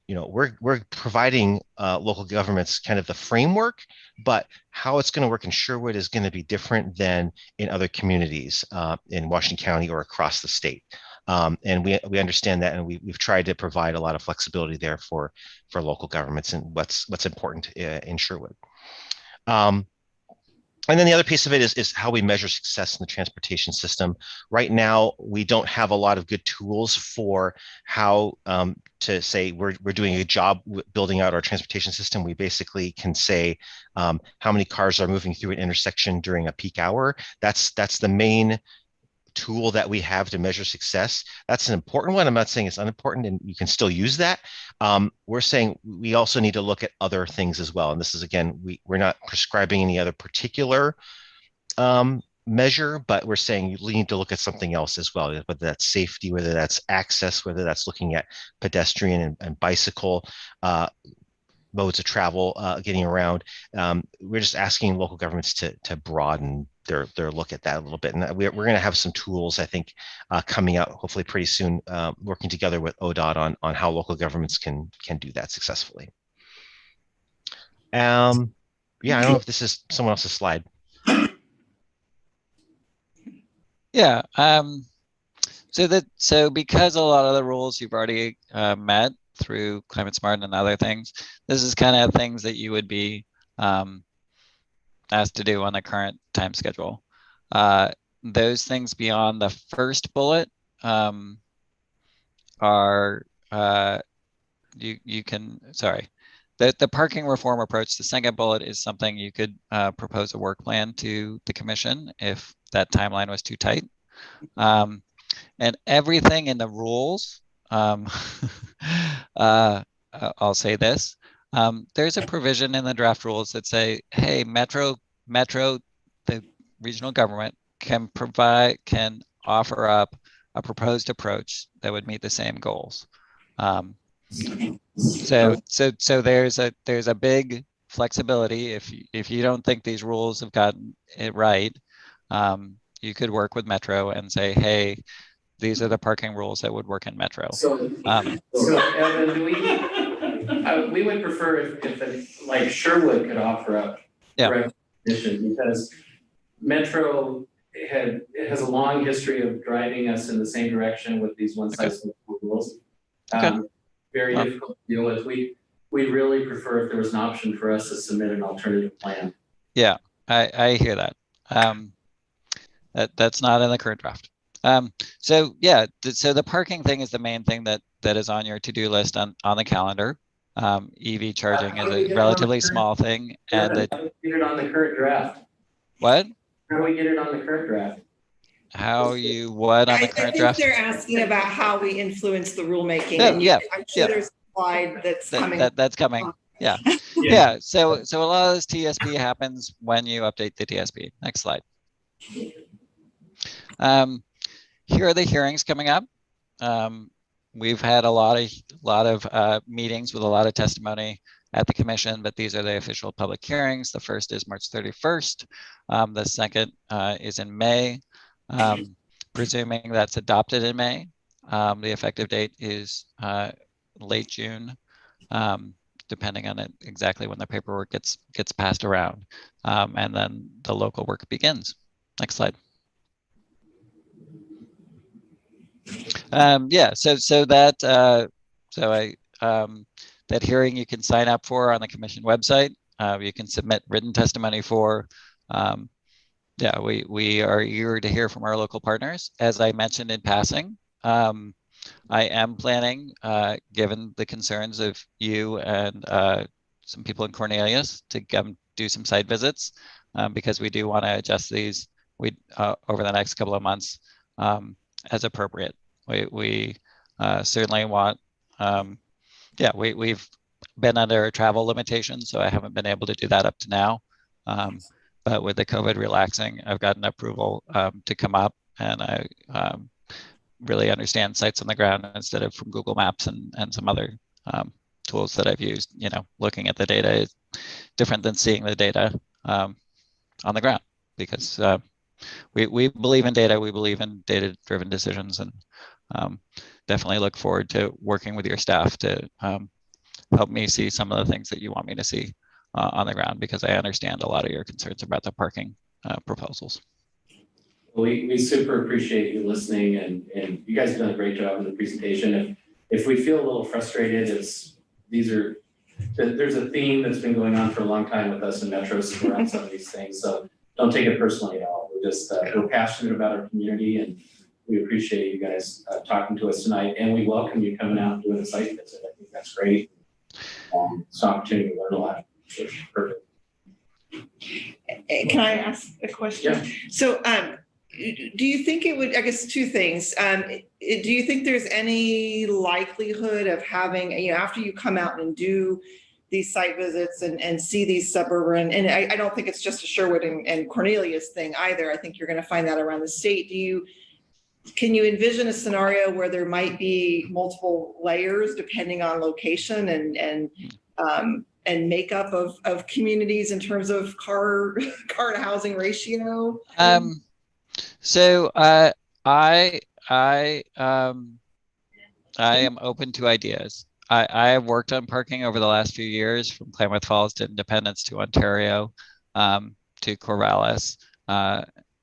we're providing local governments kind of the framework, but how it's going to work in Sherwood is going to be different than in other communities in Washington County or across the state. And we understand that, and we've tried to provide a lot of flexibility there for local governments and what's important in Sherwood. And then the other piece of it is how we measure success in the transportation system. Right now, we don't have a lot of good tools for how to say we're doing a job building out our transportation system. We basically can say how many cars are moving through an intersection during a peak hour. That's the main tool that we have to measure success. That's an important one. I'm not saying it's unimportant, and you can still use that. We're saying we also need to look at other things as well. And this is, again, we're not prescribing any other particular measure, but we're saying you need to look at something else as well, whether that's safety, whether that's access, whether that's looking at pedestrian and bicycle modes of travel, getting around. We're just asking local governments to broaden their look at that a little bit. And we're going to have some tools, I think, coming out hopefully pretty soon, working together with ODOT on how local governments can do that successfully. Yeah, I don't know if this is someone else's slide. Yeah. So because a lot of the rules you've already met through Climate Smart and other things, this is kind of things that you would be asked to do on the current time schedule. Those things beyond the first bullet are you can, sorry, the parking reform approach. The second bullet is something you could propose a work plan to the commission if that timeline was too tight. And everything in the rules, I'll say this, there's a provision in the draft rules that say, hey, Metro, the regional government can offer up a proposed approach that would meet the same goals. So there's a big flexibility. If you don't think these rules have gotten it right, you could work with Metro and say, hey, these are the parking rules that would work in Metro. So Evan, we would prefer if like Sherwood could offer up recognition, because Metro has a long history of driving us in the same direction with these one-size-fits-all rules. Very difficult to deal with. We really prefer if there was an option for us to submit an alternative plan. Yeah, I hear that. That's not in the current draft. So yeah, so the parking thing is the main thing that is on your to-do list on the calendar. EV charging is a relatively small thing, and how do we get it on the current draft? What? How do we get it on the current draft? How you what on the current draft? They're asking about how we influence the rulemaking. No, yeah, I'm sure there's a slide that's coming. That's coming. Yeah. Yeah. So a lot of this TSP happens when you update the TSP. Next slide. Here are the hearings coming up. We've had a lot of meetings with a lot of testimony at the commission, but these are the official public hearings. The first is March 31st. The second is in May. Presuming that's adopted in May, the effective date is late June, depending on exactly when the paperwork gets passed around, and then the local work begins. Next slide. Yeah, so that hearing you can sign up for on the commission website. You can submit written testimony for. Yeah, we are eager to hear from our local partners. As I mentioned in passing, I am planning, given the concerns of you and some people in Cornelius, to do some site visits, because we do want to adjust these over the next couple of months as appropriate. We certainly want, yeah, we've been under a travel limitation, so I haven't been able to do that up to now. But with the COVID relaxing, I've gotten approval to come up, and I really understand sites on the ground instead of from Google Maps and some other tools that I've used. You know, looking at the data is different than seeing the data on the ground, because we believe in data, we believe in data-driven decisions, and definitely look forward to working with your staff to help me see some of the things that you want me to see on the ground, because I understand a lot of your concerns about the parking proposals. We super appreciate you listening, and you guys have done a great job in the presentation. If we feel a little frustrated, there's a theme that's been going on for a long time with us in Metros around some of these things, so don't take it personally at all. We're just we're passionate about our community, and we appreciate you guys talking to us tonight, and we welcome you coming out and doing a site visit. I think that's great. It's an opportunity to learn a lot. So, perfect. Can I ask a question? Yeah. So, do you think it would, I guess two things. Do you think there's any likelihood of having, you know, after you come out and do these site visits and see these suburban, and I don't think it's just a Sherwood and Cornelius thing either. I think you're going to find that around the state. Can you envision a scenario where there might be multiple layers depending on location and makeup of communities in terms of car to housing ratio? So I am open to ideas. I have worked on parking over the last few years, from Klamath Falls to Independence to Ontario to Corvallis.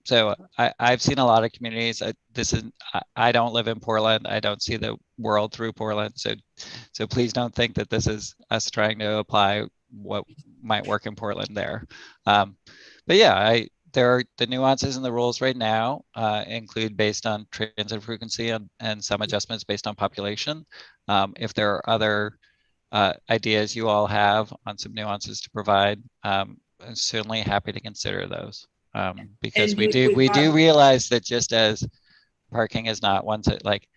So I've seen a lot of communities. I don't live in Portland. I don't see the world through Portland. So please don't think that this is us trying to apply what might work in Portland there. But yeah, the nuances in the rules right now include based on transit frequency and some adjustments based on population. If there are other ideas you all have on some nuances to provide, I'm certainly happy to consider those. Because we do realize that just as parking is not one size, like,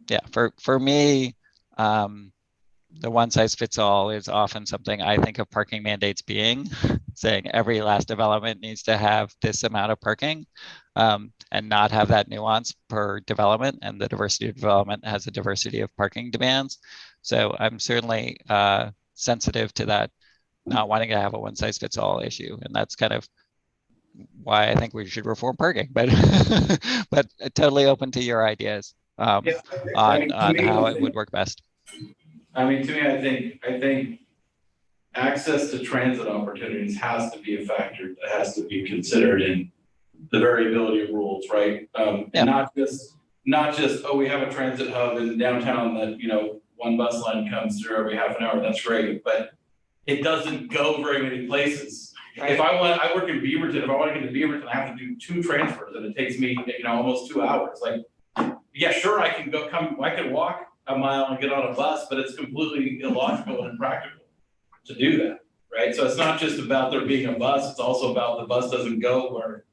yeah, for me, the one size fits all is often something I think of parking mandates being, saying every last development needs to have this amount of parking, and not have that nuance per development, and the diversity of development has a diversity of parking demands. So I'm certainly sensitive to that, not wanting to have a one size fits all issue, and that's kind of why I think we should reform parking, but but totally open to your ideas on how it would work best. I mean, to me, I think access to transit opportunities has to be a factor that has to be considered in the variability of rules, right? And not just, oh, we have a transit hub in downtown that, you know, one bus line comes through every half an hour. That's great, but it doesn't go very many places. Right. If I work in Beaverton, if I want to get to Beaverton, I have to do 2 transfers, and it takes me, you know, almost 2 hours. Like, yeah, sure, I can walk a mile and get on a bus, but it's completely illogical and impractical to do that, right? So it's not just about there being a bus, it's also about the bus doesn't go where,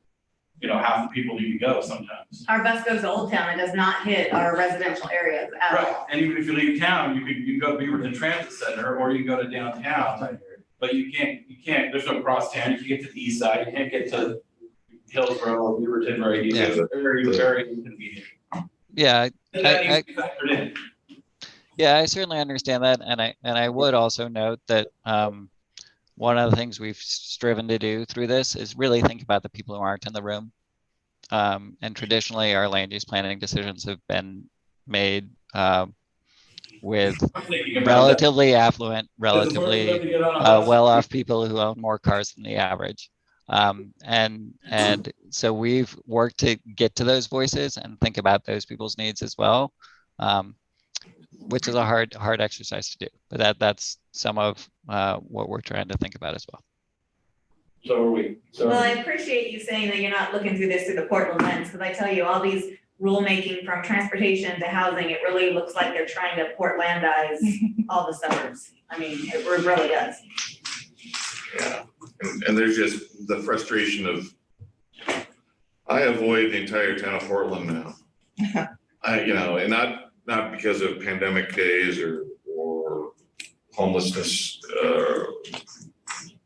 you know, half the people need to go sometimes. Our bus goes to Old Town, it does not hit our residential areas at all. Right, and even if you leave town, you can go to Beaverton Transit Center, or you can go to downtown. But you can't, there's no crosstown, you can get to the east side, you can't get to Hillsborough or Beaverton very easily. It's very, very inconvenient. Yeah. And that needs to be factored in. Yeah, I certainly understand that. And I would also note that one of the things we've striven to do through this is really think about the people who aren't in the room. And traditionally our land use planning decisions have been made with relatively affluent, relatively well-off people who own more cars than the average. And so we've worked to get to those voices and think about those people's needs as well, which is a hard exercise to do. But that's some of what we're trying to think about as well. So are we. Well, I appreciate you saying that you're not looking through this through the Portland lens, because I tell you, all these rulemaking from transportation to housing, it really looks like they're trying to Portlandize all the suburbs. I mean, it really does. Yeah, and there's just the frustration of, I avoid the entire town of Portland now. And not because of pandemic days or homelessness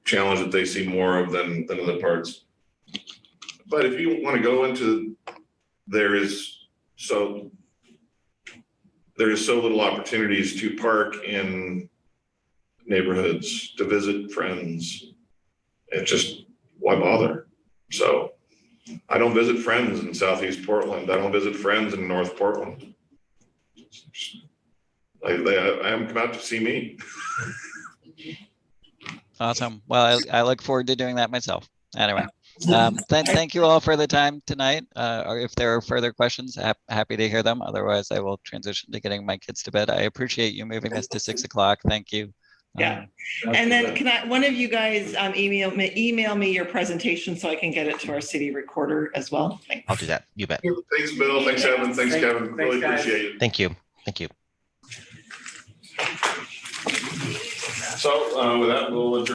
challenge that they see more of than other parts. But if you want to go into, there is so little opportunities to park in neighborhoods, to visit friends. It just, why bother? So I don't visit friends in Southeast Portland. I don't visit friends in North Portland. I haven't come out to see me. Awesome. Well, I look forward to doing that myself. Anyway, thank you all for the time tonight. Or if there are further questions, happy to hear them. Otherwise, I will transition to getting my kids to bed. I appreciate you moving this to 6 o'clock. Thank you. Yeah. And then can one of you guys email me your presentation so I can get it to our city recorder as well? Thanks. I'll do that. You bet. Thanks, Bill. Thanks, Evan. Thanks, Kevin. Really guys. appreciate it. Thank you. Thank you. So with that, we'll adjourn.